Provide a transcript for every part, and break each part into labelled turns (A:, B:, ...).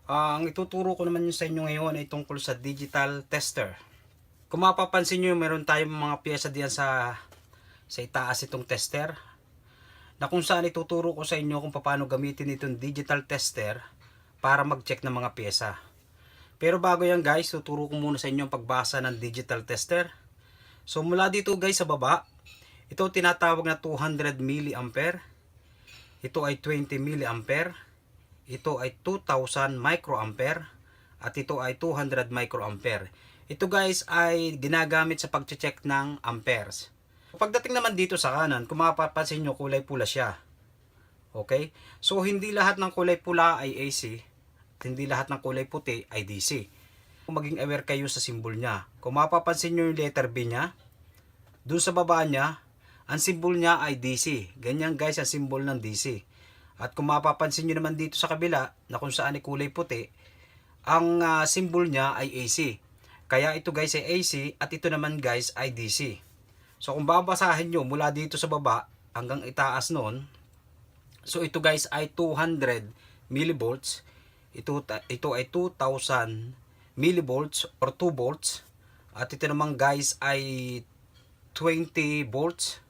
A: Ang ituturo ko naman sa inyo ngayon ay tungkol sa digital tester. Kung mapapansin nyo, meron tayong mga piyesa diyan sa itaas itong tester, na kung saan ituturo ko sa inyo kung paano gamitin itong digital tester para mag-check ng mga piyesa. Pero bago yan guys, tuturo ko muna sa inyo ang pagbasa ng digital tester. So mula dito guys sa baba, ito tinatawag na 200 mA, ito ay 20 mA, ito ay 2000 microampere, at ito ay 200 microampere. Ito guys ay ginagamit sa pag-check ng amperes. Pagdating naman dito sa kanan, kung mapapansin nyo, kulay pula siya. Okay? So hindi lahat ng kulay pula ay AC, at hindi lahat ng kulay puti ay DC. Maging aware kayo sa symbol niya. Kung mapapansin nyo yung letter B niya, dun sa baba niya, ang symbol niya ay DC. Ganyan guys ang symbol ng DC. At kung mapapansin nyo naman dito sa kabila, na kung saan ay kulay puti, ang symbol niya ay AC. Kaya ito guys ay AC, at ito naman guys ay DC. So kung babasahin nyo mula dito sa baba hanggang itaas noon, so ito guys ay 200 millivolts, ito ay 2000 millivolts or 2 volts, at ito naman guys ay 20 volts,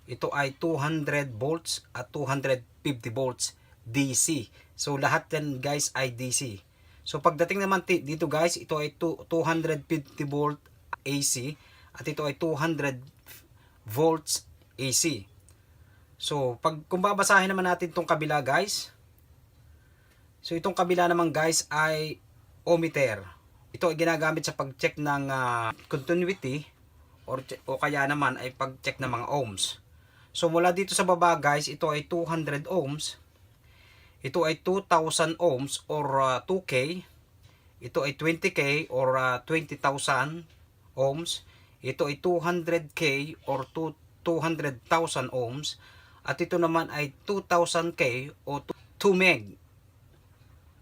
A: ito ay 200 volts at 250 volts DC. So lahat yan guys ay DC. So pagdating naman dito guys, ito ay 250 volt AC, at ito ay 200 volts AC. So kung babasahin naman natin itong kabila guys, so itong kabila naman guys ay ohmmeter. Ito ay ginagamit sa pag-check ng continuity, o kaya naman ay pag-check ng mga ohms. So mula dito sa baba guys, ito ay 200 ohms, ito ay 2000 ohms or 2K, ito ay 20K or 20,000 ohms, ito ay 200K or 200,000 ohms, at ito naman ay 2000K o 2 meg,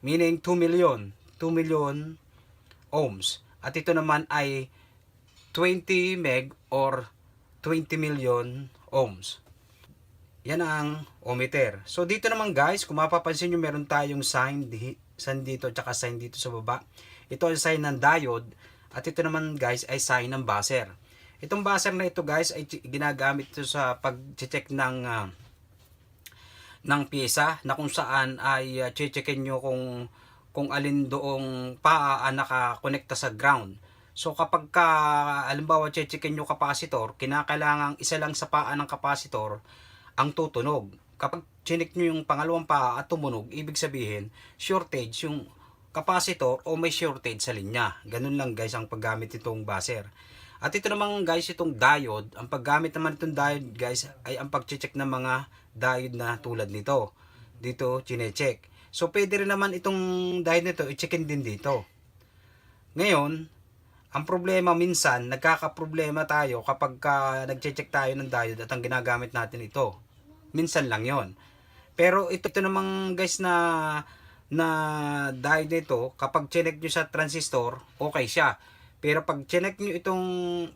A: meaning 2 million ohms, at ito naman ay 20 meg or 20 million ohms. Yan ang ohmmeter. So dito naman guys, kung mapapansin nyo, meron tayong sign dito at sign dito sa baba. Ito ay sign ng diode, at ito naman guys ay sign ng buzzer. Itong buzzer na ito guys ay ginagamit ito sa pag-check ng pyesa, na kung saan ay checkin nyo kung alin doong paa ang nakakonekta sa ground. So kapag halimbawa checkin nyo kapasitor, kinakailangan isa lang sa paa ng kapasitor ang tutunog. Kapag chinik nyo yung pangalawang paa at tumunog, ibig sabihin shortage yung kapasitor o may shortage sa linya. Ganun lang guys ang paggamit itong buzzer. At ito naman guys, itong diode, ang paggamit naman itong diode guys ay ang pag-check ng mga diode na tulad nito. Dito chine-check. So pwede rin naman itong diode nito i-checkin din dito. Ngayon, ang problema minsan, nagkakaproblema tayo kapag nag-check tayo ng diode at ang ginagamit natin ito. Minsan lang yon. Pero ito namang guys na diode nito, kapag chinek nyo sa transistor, okay siya. Pero pag chinek nyo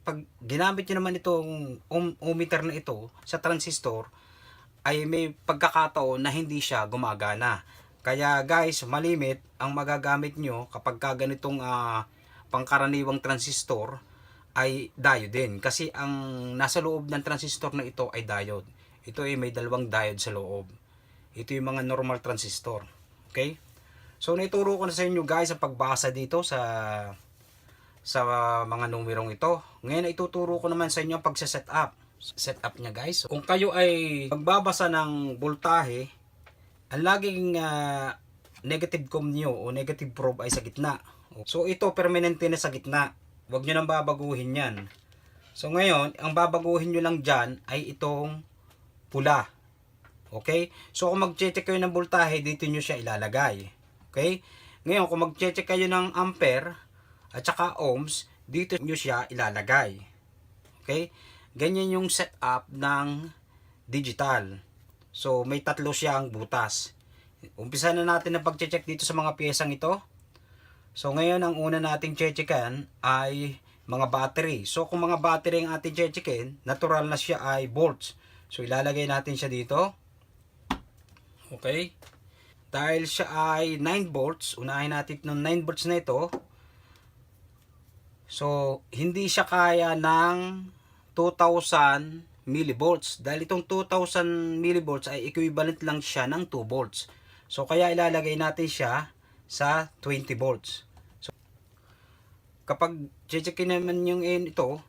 A: pag ginamit nyo naman itong ohmmeter na ito sa transistor, ay may pagkakataon na hindi siya gumagana. Kaya guys, malimit ang magagamit nyo kapag ganitong pangkaraniwang transistor ay diode din, kasi ang nasa loob ng transistor na ito ay diode. Ito ay may dalawang diode sa loob. Ito yung mga normal transistor. Okay? So naituro ko na sa inyo guys ang pagbasa dito sa mga numerong ito. Ngayon ituturo ko naman sa inyo ang pagse-setup. Setup niya guys. Kung kayo ay magbabasa ng voltahe, ang laging negative com nyo o negative probe ay sa gitna. So ito permanente na sa gitna. Huwag nyo nang babaguhin yan. So ngayon, ang babaguhin nyo lang dyan ay itong pula. Okay? So kung mag-check kayo ng voltahe, dito nyo siya ilalagay. Okay? Ngayon, kung mag-check kayo ng ampere at saka ohms, dito nyo siya ilalagay. Okay? Ganyan yung setup ng digital. So may tatlo siyang butas. Umpisa na natin ang pag-check dito sa mga piyesang ito. So ngayon ang una nating checkan ay mga battery. So kung mga battery ang ating checkin, natural na siya ay volts. So ilalagay natin siya dito. Okay. dahil siya ay 9 volts, unahin natin ng 9 volts na ito. So, hindi siya kaya ng 2000 millivolts. Dahil itong 2000 millivolts ay equivalent lang siya ng 2 volts. So, kaya ilalagay natin siya sa 20 volts. So, kapag checkin naman yung ito,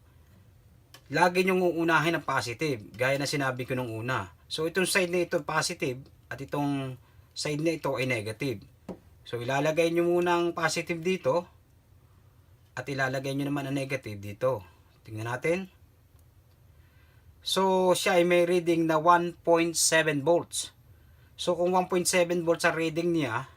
A: lagi nyong uunahin ng positive, gaya na sinabi ko nung una. So itong side na ito positive at itong side na ito ay negative. So ilalagay nyo muna ang positive dito at ilalagay nyo naman ang negative dito. Tingnan natin. So siya ay may reading na 1.7 volts. So kung 1.7 volts ang reading niya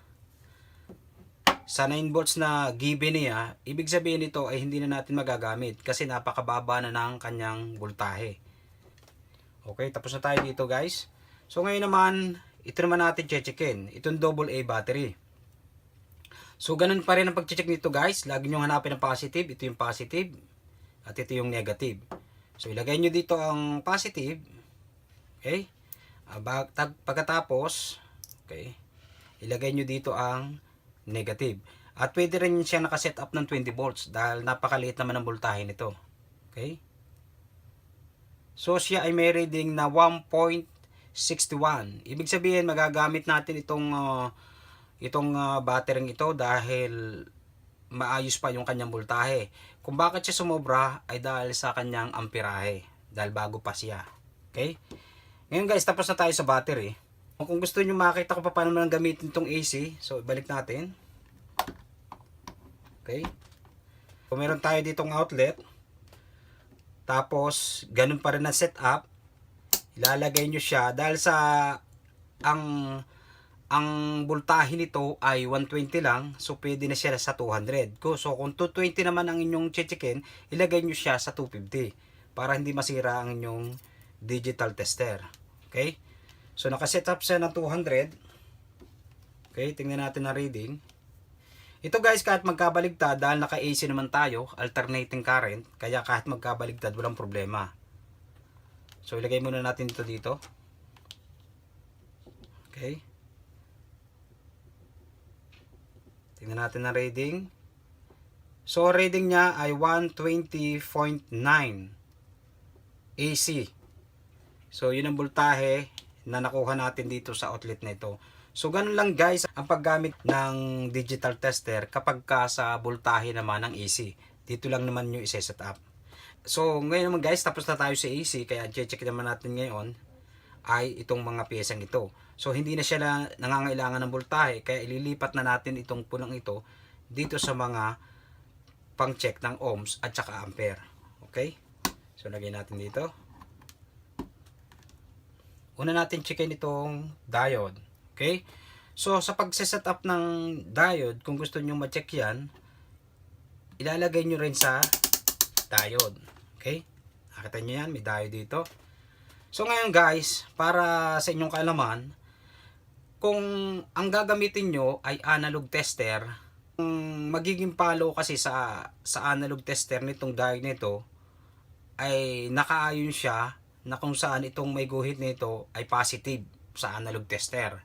A: sa 9 volts na given niya, ibig sabihin nito ay hindi na natin magagamit kasi napakababa na ng kanyang voltahe. Okay, tapos na tayo dito guys. So ngayon naman, ito naman natin checkin. Itong AA battery. So ganun pa rin ang pag-check nito guys. Lagi nyo hanapin ang positive. Ito yung positive. At ito yung negative. So ilagay nyo dito ang positive. Okay. Pagkatapos, okay, ilagay nyo dito ang negative. At pwede rin siya nakaset up ng 20 volts dahil napakaliit naman ang voltahe nito. Okay? So siya ay may reading na 1.61. Ibig sabihin magagamit natin itong battery ito dahil maayos pa yung kanyang voltahe. Kung bakit siya sumobra ay dahil sa kanyang amperahe, dahil bago pa siya. Okay? Ngayon guys, tapos na tayo sa battery. Kung gusto niyo makita ko pa paano man gamitin itong AC, so ibalik natin. Okay. So meron tayo ditong outlet. Tapos ganun pa rin ang setup. Ilalagay nyo siya dahil sa ang voltahe nito ay 120 lang, so pwede na siya sa 200. So kung 220 naman ang inyong checkin, ilagay nyo siya sa 250 para hindi masira ang inyong digital tester. Okay? So nakaset up siya ng 200. Okay, tingnan natin ang reading. Ito guys, kahit magkabaligtad, dahil naka-AC naman tayo, alternating current, kaya kahit magkabaligtad, walang problema. So ilagay muna natin ito dito. Okay. Tingnan natin ang reading. So reading niya ay 120.9 AC. So yun ang voltahe na nakuha natin dito sa outlet na ito. So ganun lang guys ang paggamit ng digital tester kapag ka sa voltahe naman ng AC. Dito lang naman nyo i-set up. So ngayon naman guys, tapos na tayo sa AC, kaya check naman natin ngayon ay itong mga piyesang ito. So hindi na siya nangangailangan ng voltahe, kaya ililipat na natin itong pulang ito dito sa mga pang-check ng ohms at saka ampere. Okay? So lagay natin dito. Una natin checkin itong diode. Okay? So sa pagse-set up ng diode, kung gusto niyo ma-check yan, ilalagay nyo rin sa diode. Okay? Nakita nyo yan, may diode dito. So ngayon guys, para sa inyong kaalaman, kung ang gagamitin nyo ay analog tester, magiging palo kasi sa analog tester nitong diode nito ay nakaayon siya na kung saan itong may guhit nito ay positive sa analog tester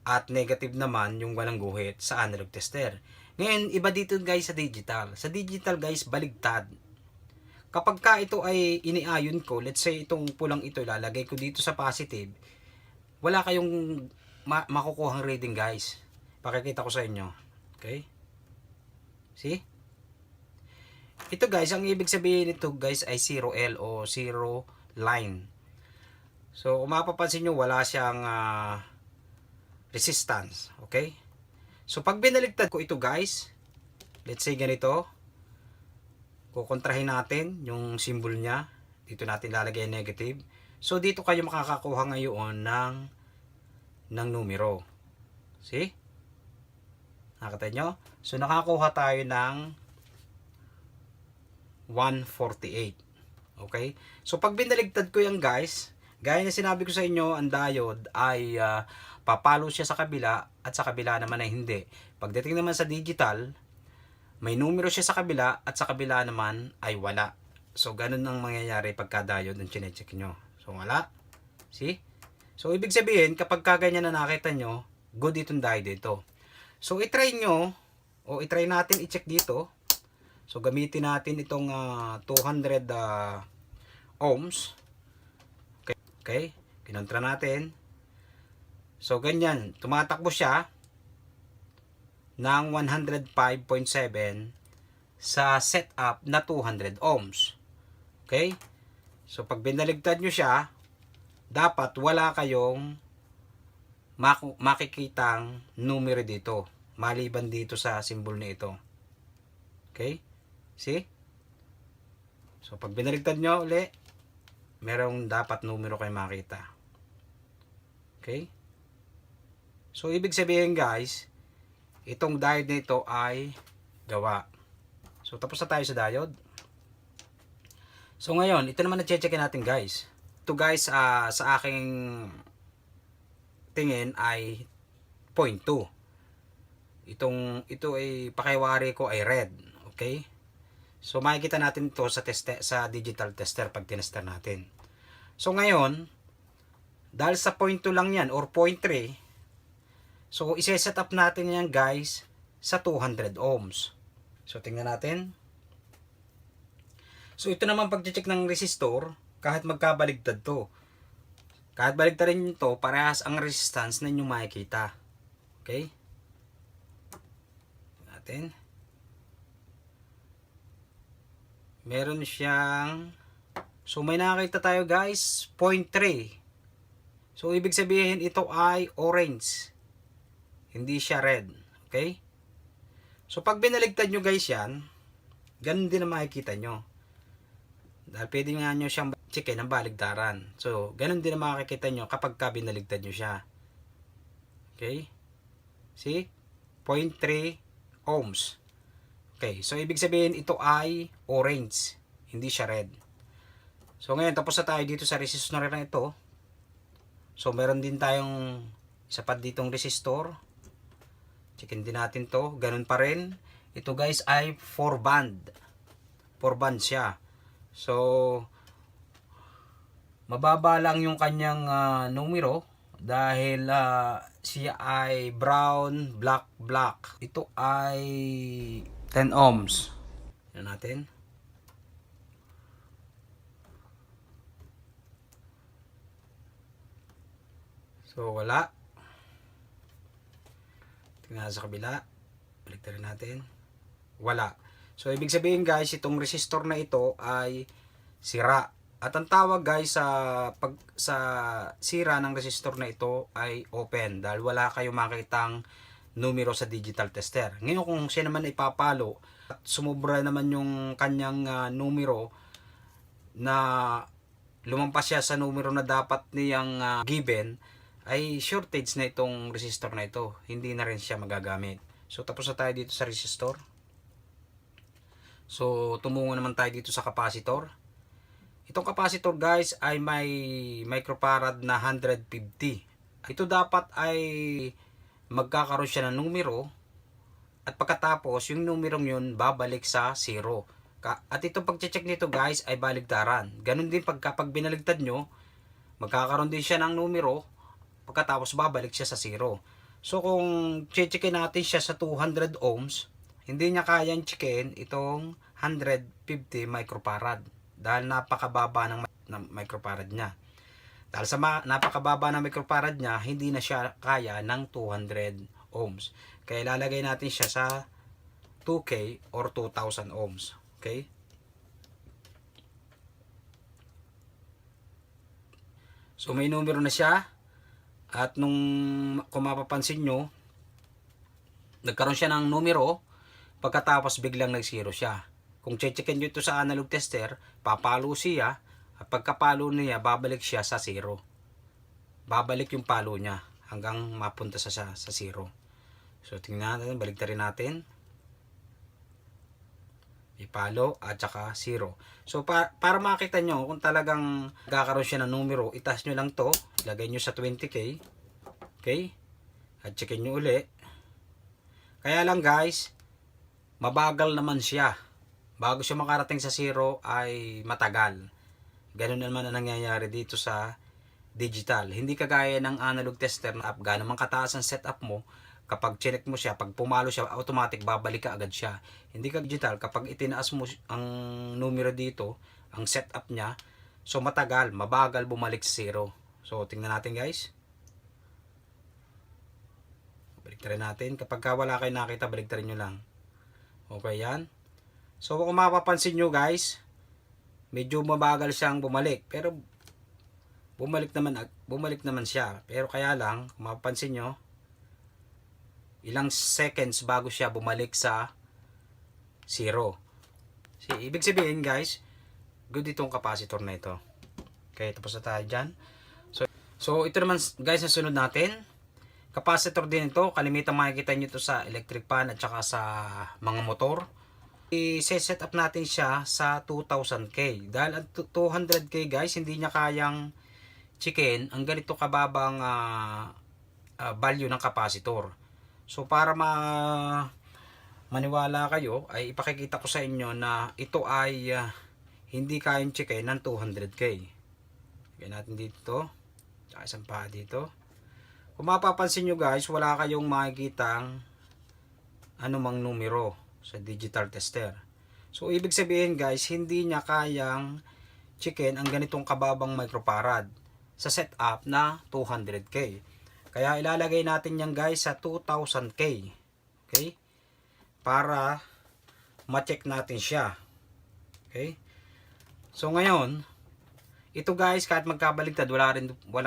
A: at negative naman yung walang guhit sa analog tester. Ngayon, iba dito guys sa digital. Sa digital guys, baligtad. Kapag ka ito ay iniayon ko, let's say itong pulang ito ilalagay ko dito sa positive, wala kayong makukuhang reading guys. Pakikita ko sa inyo. Okay? See? Ito guys, ang ibig sabihin nito guys ay 0L o 0 line. So kung mapapansin nyo, wala siyang resistance. Okay? So pag binaligtad ko ito guys, let's say ganito, kukontrahin natin yung symbol niya. Dito natin lalagay negative. So dito kayo makakakuha ngayon ng numero. See? Nakita nyo? So nakakuha tayo ng 148. Okay? So pag binaligtad ko yan guys, gaya na sinabi ko sa inyo, ang diode ay papalo siya sa kabila at sa kabila naman ay hindi. Pagdating naman sa digital, may numero siya sa kabila at sa kabila naman ay wala. So ganun ang mangyayari pagka diode ang chinecheck nyo. So wala. See? So ibig sabihin, kapag kaganyan na nakita nyo, good itong diode dito. So i-try nyo, o i-try natin i-check dito. So gamitin natin itong 200 ohms. Okay, okay. Kinontra natin. So ganyan, tumatakbo siya ng 105.7 sa setup na 200 ohms. Okay? So pag binaligtad nyo siya, dapat wala kayong makikitang numero dito, maliban dito sa symbol na ito. Okay? See? So pag binaligtad nyo uli, merong dapat numero kayo makita. Okay? So ibig sabihin guys, itong diode nito ay gawa. So tapos na tayo sa diode. So ngayon, ito naman na-checkin natin guys. Ito guys, sa aking tingin ay 0.2. Ito ay pakiwari ko ay red. Okay? So makikita natin ito sa digital tester pag tinester natin. So ngayon, dahil sa 0.2 lang yan or 0.3, so ise-set up natin yan guys sa 200 ohms. So tingnan natin. So ito naman pag-check ng resistor, kahit magkabaligtad to. Kahit baligtad rin ito, parehas ang resistance na inyong makikita. Okay? Natin. Meron siyang, so may nakakita tayo guys, 0.3. So ibig sabihin ito ay orange. Hindi siya red. Okay? So pag binaligtad nyo guys yan, ganun din ang makikita nyo. Dahil pwede nga nyo siyang checkin ng baligtaran. So ganun din ang makikita nyo kapag binaligtad nyo siya. Okay? See? 0.3 ohms. Okay, so ibig sabihin ito ay orange. Hindi siya red. So ngayon tapos na tayo dito sa resistor na ito. So meron din tayong isa pa ditong resistor. Checkin din natin to. Ganun pa rin. Ito guys ay 4 band. 4 band siya. So, mababa lang yung kanyang numero. Dahil siya ay brown, black, black. Ito ay 10 ohms. Yan natin. So, wala. Tingnan sa kabila. Baliktarin natin. Wala. So, ibig sabihin guys, itong resistor na ito ay sira. At ang tawag guys sa sira ng resistor na ito ay open. Dahil wala kayong makitang numero sa digital tester. Ngayon kung siya naman ipapalo at sumubra naman yung kanyang numero na lumampas siya sa numero na dapat niyang given, ay shortage na itong resistor na ito. Hindi na rin siya magagamit. So tapos na tayo dito sa resistor. So tumungo naman tayo dito sa capacitor. Itong capacitor guys ay may microfarad na 150. Ito dapat ay magkakaroon siya ng numero at pagkatapos yung numerong yun babalik sa 0. At itong pag-check nito guys ay baligtaran. Ganun din kapag binaligtad nyo, magkakaroon din siya ng numero. Pagkatapos babalik siya sa 0. So kung checkin natin siya sa 200 ohms, hindi niya kayang checkin itong 150 microfarad. Dahil napakababa ng microfarad niya. Dahil sa napakababa ng microfarad niya, hindi na siya kaya ng 200 ohms. Kaya ilalagay natin siya sa 2K or 2000 ohms. Okay? So may numero na siya. At kung mapapansin nyo, nagkaroon siya ng numero, pagkatapos biglang nag-0 siya. Kung checkin nyo ito sa analog tester, papalo siya, at pagkapalo niya, babalik siya sa 0. Babalik yung palo niya hanggang mapunta sa 0. So tingnan natin, baliktarin natin. Ipalo at saka 0. So para makita nyo kung talagang kakaroon siya ng numero, itaas nyo lang to, ilagay nyo sa 20K. Okay? At checkin nyo uli. Kaya lang guys, mabagal naman siya. Bago siya makarating sa 0 ay matagal. Ganun naman ang nangyayari dito sa digital. Hindi kagaya ng analog tester na app, gaano man kataas ang setup mo, kapag check mo siya, pag pumalo siya, automatic babalik ka agad siya. Hindi ka digital, kapag itinaas mo ang numero dito, ang setup niya, so matagal, mabagal bumalik sa zero. So tingnan natin guys. Baliktarin natin. Kapag wala kayo nakita, baliktarin nyo lang. Okay yan. So kung mapapansin nyo guys, medyo mabagal siyang bumalik. Pero bumalik naman siya. Pero kaya lang, kung mapapansin nyo, ilang seconds bago siya bumalik sa zero. Ibig sabihin guys, good itong capacitor na ito. Okay, tapos na tayo dyan. So ito naman guys, ang sunod natin. Capacitor din ito. Kalimitan makikita nyo ito sa electric pan at saka sa mga motor. I-set up natin siya sa 2000K. Dahil ang 200K guys, hindi niya kayang chicken ang ganito kababang value ng capacitor. So para maniwala kayo, ay ipakikita ko sa inyo na ito ay hindi kayang chicken ng 200K. Lagyan natin dito. Tsaka isang pa dito. Kung mapapansin nyo guys, wala kayong makikitang anumang numero sa digital tester. So ibig sabihin guys, hindi niya kayang chicken ang ganitong kababang microfarad sa setup na 200K. Kaya ilalagay natin yan guys sa 2000K. Okay? Para ma-check natin siya. Okay? So ngayon, ito guys, kahit magkabaligtad, wala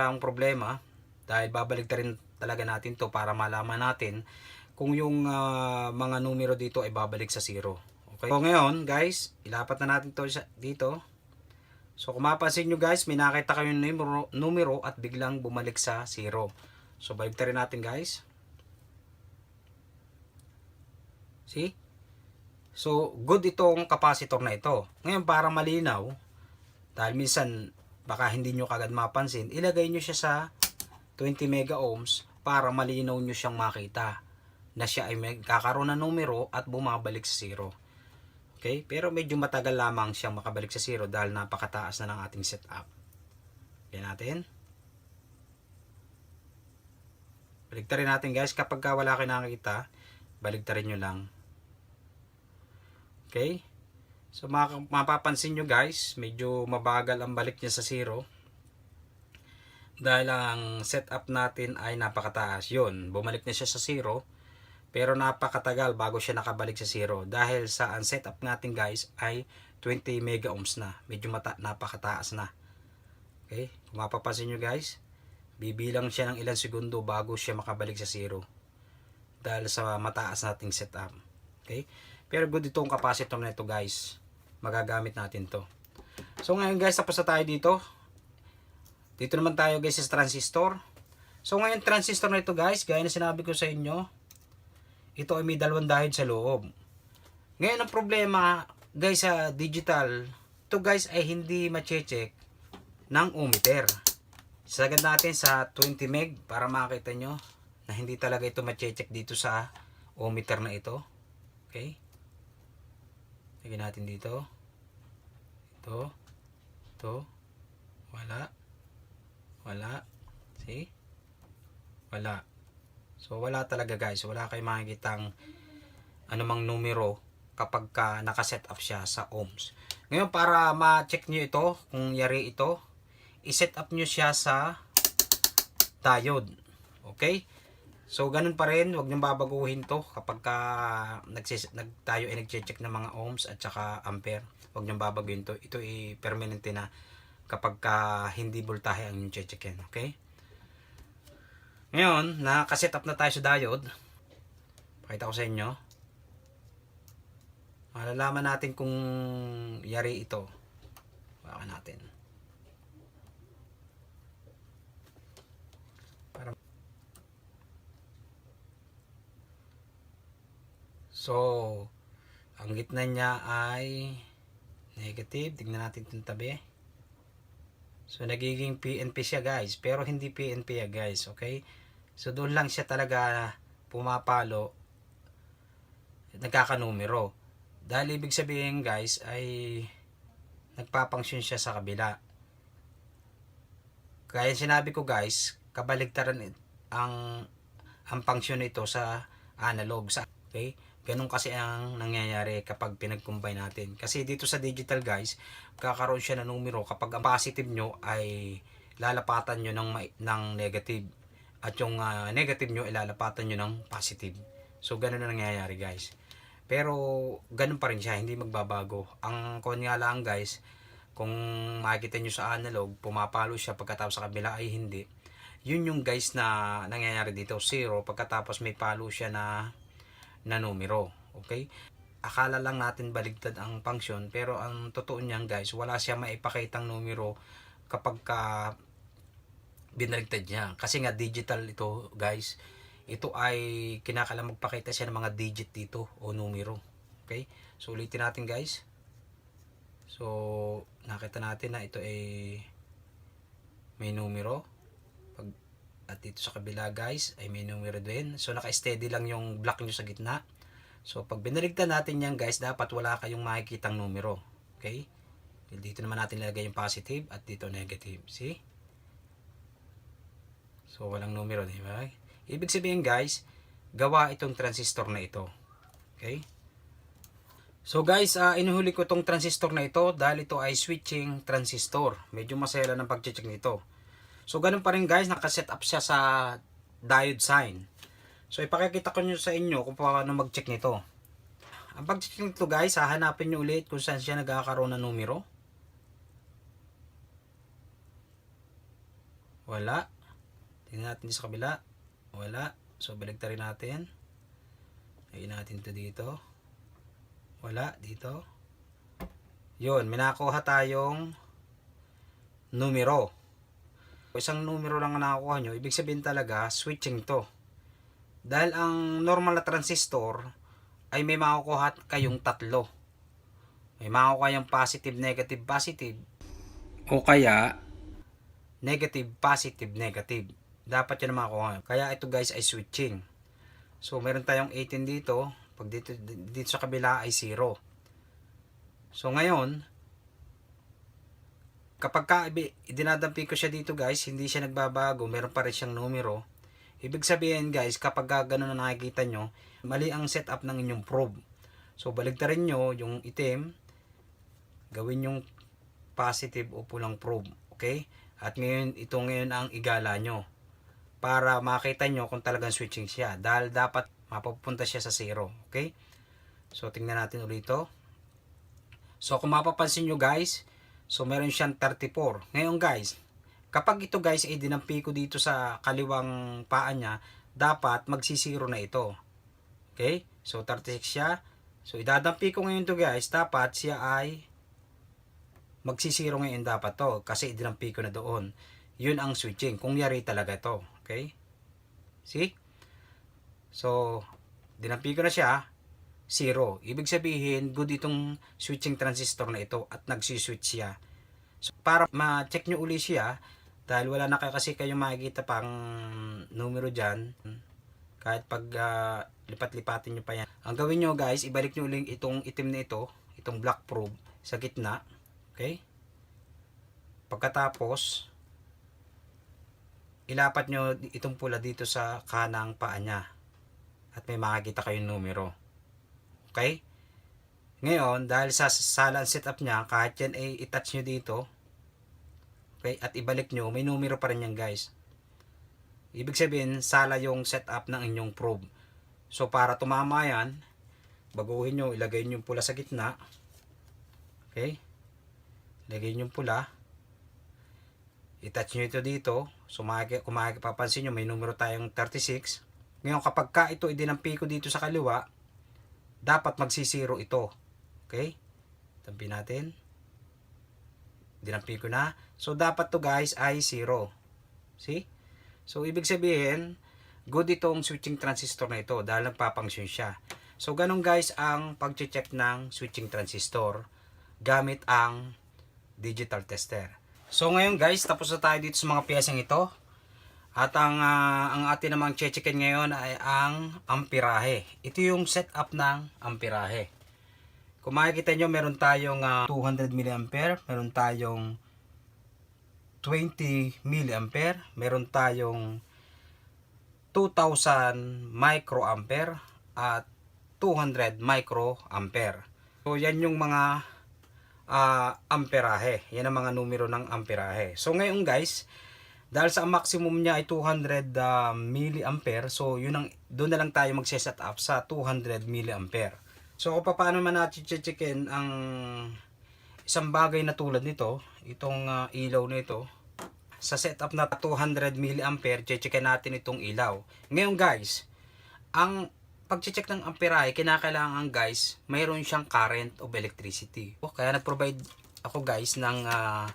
A: akong problema. Dahil babaliktad rin talaga natin to para malaman natin kung yung mga numero dito ay babalik sa zero. Okay? So ngayon guys, ilapat na natin to dito. So kung mapapansin nyo guys, may nakita kayong numero at biglang bumalik sa zero. So baliktarin natin guys. See? So good itong capacitor na ito. Ngayon para malinaw, dahil minsan baka hindi nyo kagad mapansin, ilagay nyo siya sa 20 mega ohms para malinaw nyo siyang makita na siya ay kakaroon ng numero at bumabalik sa zero. Okay? Pero medyo matagal lamang siyang makabalik sa zero dahil napakataas na ng ating setup. Yan natin. Baligtarin natin guys. Kapag wala kayo nakikita, baligtarin nyo lang. Okay? So mapapansin nyo guys, medyo mabagal ang balik niya sa zero. Dahil ang setup natin ay napakataas. Yun, bumalik na siya sa zero. Pero napakatagal bago siya nakabalik sa zero. Dahil sa ang setup natin guys ay 20 mega ohms na. Medyo napakataas na. Okay? Kung mapapansin nyo guys, bibilang siya ng ilang segundo bago siya makabalik sa zero. Dahil sa mataas nating setup. Okay? Pero good itong capacitor na ito guys. Magagamit natin to. So ngayon guys, tapos na tayo dito. Dito naman tayo guys sa transistor. So ngayon transistor na ito guys, gaya na sinabi ko sa inyo, ito ay may dalawang dahid sa loob. Ngayon ang problema guys sa digital, ito guys ay hindi ma-check ng ohmmeter. Sagad natin sa 20 meg para makita nyo na hindi talaga ito ma-check dito sa ohmmeter na ito. Okay? Lagyan natin dito. Ito. Wala. See? Wala. So wala talaga guys, wala kayong makikitang anumang numero kapag nakaset up siya sa ohms. Ngayon para ma-check nyo ito, kung yari ito, i-set up nyo siya sa diode. Okay? So ganun pa rin, huwag nyo babaguhin to kapag tayo ay nag-check ng mga ohms at saka ampere. Huwag nyo babaguhin to. Ito ay permanente na kapag hindi voltahe ang yung checkin. Okay? Ngayon, nakaset up na tayo sa diode. Pakita ko sa inyo. Malalaman natin kung yari ito. Baka natin. So, ang gitna niya ay negative. Tingnan natin itong tabi. So, nagiging PNP siya guys. Pero hindi PNP ya guys. Okay? So, doon lang siya talaga pumapalo. Nagkakanumero. Dahil ibig sabihin guys ay nagpapangsyon siya sa kabila. Kaya sinabi ko guys, kabaligtaran ang function nito sa analog. Okay? Ganun kasi ang nangyayari kapag pinag-combine natin. Kasi dito sa digital guys, kakaroon siya ng numero kapag ang positive nyo ay lalapatan nyo ng negative. At yung negative nyo ay lalapatan nyo ng positive. So ganun na nangyayari guys. Pero ganun pa rin siya, hindi magbabago. Ang kon nga lang guys, kung makikita nyo sa analog, pumapalo siya pagkatapos sa kabila ay hindi. Yun yung guys na nangyayari dito, 0 pagkatapos may palo siya na numero. Okay? Akala lang natin baligtad ang function, pero ang totoo niyan guys, wala siya maipakitang numero kapag binaligtad niya. Kasi nga digital ito guys. Ito ay kinakailangan magpakita siya ng mga digit dito o numero. Okay? So ulitin natin guys. So nakita natin na ito ay may numero. At dito sa kabila guys ay may numero din. So naka-steady lang yung block nyo sa gitna. So pag binaligtad natin yan guys, dapat wala kayong makikitang numero. Okay? Dito naman natin ilagay yung positive at dito negative. See? So walang numero, di ba? Ibig sabihin guys, gawa itong transistor na ito. Okay? So guys, inuhuli ko itong transistor na ito dahil ito ay switching transistor. Medyo masaya lang ang pag-check nito. So ganun pa rin guys, nakaset up siya sa diode sign. So ipakikita ko nyo sa inyo kung paano mag-check nito. Ang pag-check nito guys, hahanapin nyo ulit kung saan siya nagkakaroon ng numero. Wala. Tingnan natin sa kabila. Wala. So baligtarin natin. Lagyan natin ito dito. Wala. Dito. Yun. May nakuha tayong numero. Isang numero lang ang nakakuha nyo. Ibig sabihin talaga, switching to. Dahil ang normal na transistor ay may makukuha kayong tatlo. May makukuha yung positive, negative, positive. O kaya, negative, positive, negative. Dapat yun na makuha. Kaya ito guys ay switching. So meron tayong 18 dito. Pag dito sa kabila ay 0. So ngayon, kapag dinadampi ko siya dito guys, hindi siya nagbabago. Meron pa rin siyang numero. Ibig sabihin guys, kapag gano'n na nakikita nyo, mali ang setup ng inyong probe. So baligtarin nyo yung itim. Gawin yung positive o pulang probe. Okay? At ngayon, ito ngayon ang igala nyo. Para makita nyo kung talagang switching siya. Dahil dapat mapapunta siya sa 0. Okay? So, tingnan natin ulit ito. So, kung mapapansin nyo guys, so meron siyang 34. Ngayon guys, kapag ito guys ay dinampi ko dito sa kaliwang paa niya, dapat magsisiro na ito. Okay? So, 36 siya. So, idadampi ko ngayon to guys, dapat siya ay magsisiro ngayon dapat to. Kasi idinampi ko na doon. Yun ang switching. Kung yari talaga to. Okay? See? So, dinampi ko na siya, 0. Ibig sabihin, good itong switching transistor na ito at nagsiswitch siya. So, para ma-check nyo uli siya, dahil wala na kasi kayong makikita pang numero dyan, kahit pag lipat-lipatin nyo pa yan. Ang gawin nyo guys, ibalik nyo ulit itong itim na ito, itong black probe sa gitna. Okay? Pagkatapos, ilapat nyo itong pula dito sa kanang paa niya. At may makikita kayong numero. Okay? Ngayon, dahil sa sala ang setup niya, kahit yan ay itouch nyo dito, okay, at ibalik nyo, may numero pa rin yan guys. Ibig sabihin, sala yung setup ng inyong probe. So, para tumama yan, baguhin nyo, ilagay nyo yung pula sa gitna. Okay? Ilagay nyo yung pula. I-touch nyo ito dito. So, kung mapapansin nyo, may numero tayong 36. Ngayon, kapag ito idinampi ko dito sa kaliwa, dapat magsisiro ito. Okay? Tampi natin. Dinampi ko na. So, dapat to guys ay 0. See? So, ibig sabihin, good itong switching transistor na ito dahil nagpapangsyon siya. So, ganun guys ang pag-check ng switching transistor gamit ang digital tester. So ngayon guys, tapos na tayo dito sa mga piyesang ito. At ang atin namang checkin ngayon ay ang amperahe. Ito yung setup ng amperahe. Kung makikita nyo, meron tayong 200 mA, meron tayong 20 milliampere, meron tayong 2000 microampere at 200 microampere. So yan yung mga amperahe. Yan ang mga numero ng amperahe. So ngayon guys, dahil sa maximum niya ay 200 milliampere, so yun ang doon na lang tayo magse-set up sa 200 milliampere. So kung paano man natin checkin ang isang bagay na tulad nito, itong ilaw na ito, sa setup na 200 milliampere, checkin natin itong ilaw. Ngayon guys, ang pag-check ng amperahe, kinakailangan guys, mayroon siyang current of electricity. Kaya nag-provide ako guys ng 5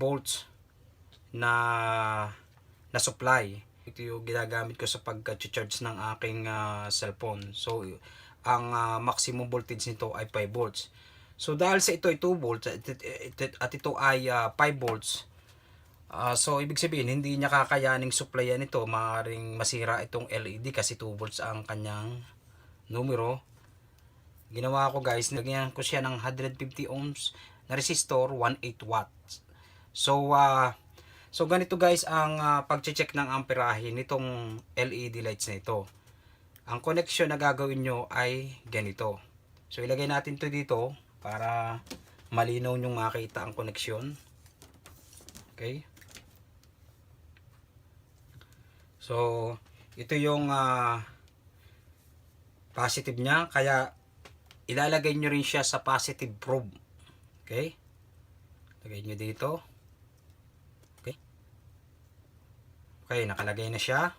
A: volts na supply. Ito yung ginagamit ko sa pag-charge ng aking cellphone. So, ang maximum voltage nito ay 5 volts. So, dahil sa ito ay 2 volts at ito ay 5 volts, so ibig sabihin hindi niya kakayaning supplyan ito, maaaring masira itong LED kasi 2 volts ang kanyang numero. Ginawa ko guys, nagyan ko siya ng 150 ohms na resistor, 18 watts. So ganito guys ang pag-check ng amperahe nitong LED lights na ito. Ang connection na gagawin nyo ay ganito. So ilagay natin to dito para malinaw nyong makita ang connection. Okay. So, ito yung positive niya. Kaya, ilalagay nyo rin siya sa positive probe. Okay? Lagay nyo dito. Okay? Okay, nakalagay na siya.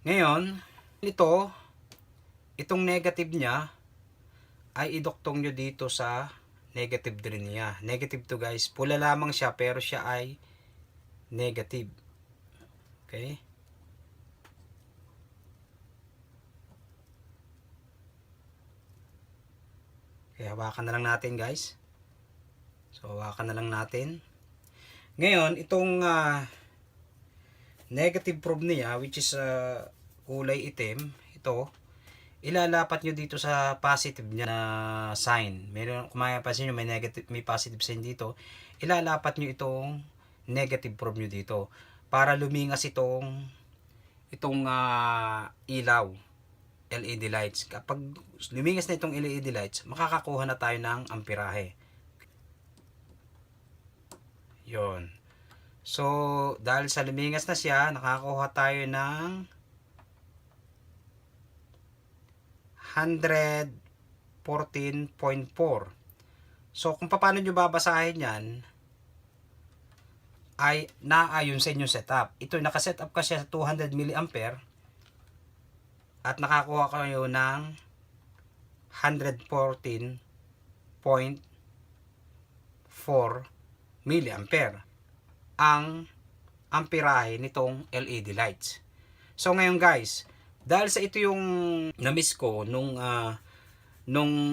A: Ngayon, itong negative niya, ay iduktong nyo dito sa negative din niya. Negative to guys. Pula lamang siya, pero siya ay negative. Okay? Kaya hawakan na lang natin guys. So hawakan na lang natin. Ngayon, itong negative probe niya, which is kulay itim, ito, ilalapat nyo dito sa positive niya na sign. Meron, kung mapapansin nyo, may negative, may positive sign dito. Ilalapat nyo itong negative probe nyo dito para lumingas itong ilaw. LED lights. Kapag lumingas na itong LED lights, makakakuha na tayo ng amperahe. Yon. So, dahil sa lumingas na siya, nakakuha tayo ng 114.4. So, kung paano nyo babasahin yan, ay naayon sa inyong setup. Ito, nakasetup ka siya sa 200 milliampere at nakakuha kayo ng 114.4 milliampere ang amperahe nitong LED lights. So ngayon guys, dahil sa ito yung na-miss ko nung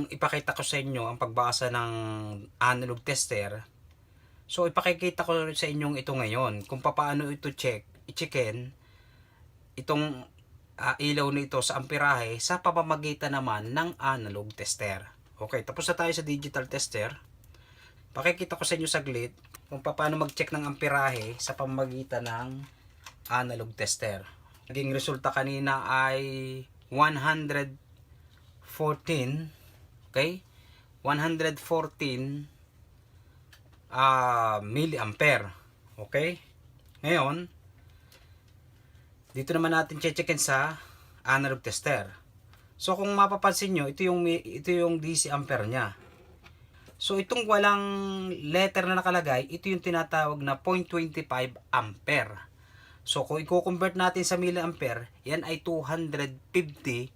A: ipakita ko sa inyo ang pagbasa ng analog tester, so ipakikita ko sa inyong ito ngayon kung paano ito i-checkin itong ilaw nito sa amperahe sa pamamagitan naman ng analog tester. Okay, tapos na tayo sa digital tester. Pakikita ko sa inyo saglit kung paano mag-check ng amperahe sa pamamagitan ng analog tester. Naging resulta kanina ay 114, okay? 114 milliampere. Okay? Ngayon, dito naman natin checkin sa analog tester. So kung mapapansin nyo, ito yung DC ampere niya. So itong walang letter na nakalagay, ito yung tinatawag na 0.25 ampere. So kung i-convert natin sa milliampere, yan ay 250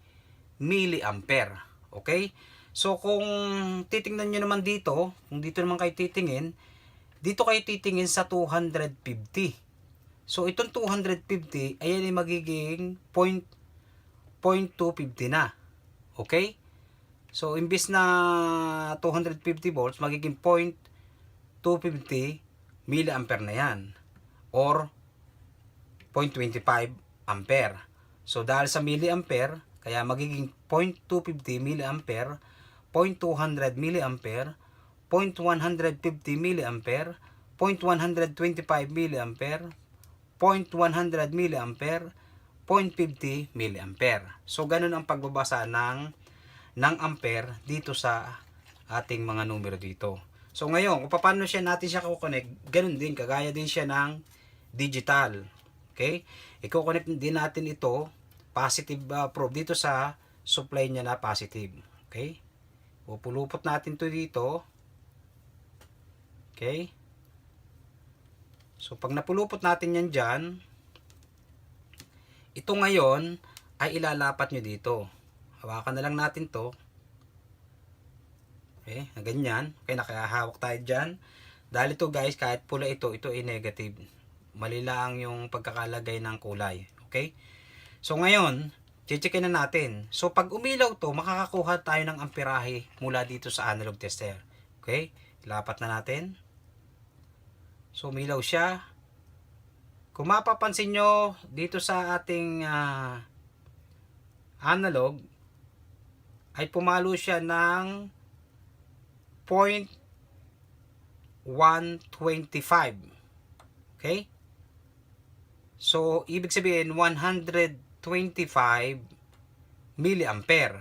A: milliampere. Okay? So kung titingnan nyo naman dito, kung dito naman kayo titingin, dito kayo titingin sa 250. So, itong 250, ayan ay magiging 0.250 na. Okay? So, imbis na 250 volts, magiging 0.250 milliampere na yan. Or 0.25 ampere. So, dahil sa milliampere, kaya magiging 0.250 milliampere, 0.200 milliampere, 0.150 milliampere, 0.125 milliampere, 0.100 milliampere, 0.50 milliampere. So ganun ang pagbabasa ng ampere dito sa ating mga numero dito. So ngayon, kung paano natin siya kukonect, ganun din, kagaya din siya ng digital. Okay? I-connect din natin ito, positive probe dito sa supply niya na positive. Okay? Pupulupot natin to dito. Okay? So pag napulupot natin yan dyan, ito ngayon ay ilalapat nyo dito. Hawakan na lang natin to. Okay, na ganyan. Okay, nakahawak tayo dyan. Dahil ito guys, kahit pula ito ay negative. Mali lang yung pagkakalagay ng kulay. Okay? So ngayon, checkin na natin. So pag umilaw to, makakakuha tayo ng amperahe mula dito sa analog tester. Okay? Lapat na natin. So umilaw siya. Kung mapapansin nyo, dito sa ating analog, ay pumalo siya ng 0.125. Okay? So, ibig sabihin, 125 milliampere.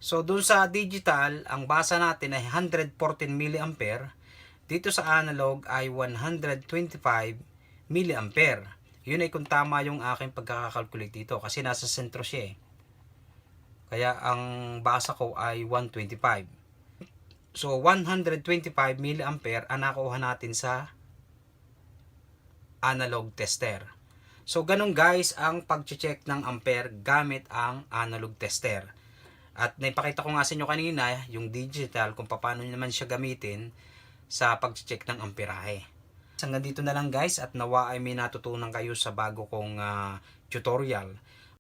A: So, dun sa digital, ang basa natin ay 114 milliampere. Dito sa analog ay 125 milliampere. Yun ay kung tama yung aking pagkakakalculate dito kasi nasa sentro siya eh. Kaya ang basa ko ay 125. So 125 milliampere ang nakuha natin sa analog tester. So ganun guys ang pag-check ng ampere gamit ang analog tester. At naipakita ko nga sa inyo kanina yung digital kung paano naman siya gamitin sa pag-check ng amperahe. Hanggang dito na lang guys at nawa ay may natutunan kayo sa bago kong tutorial.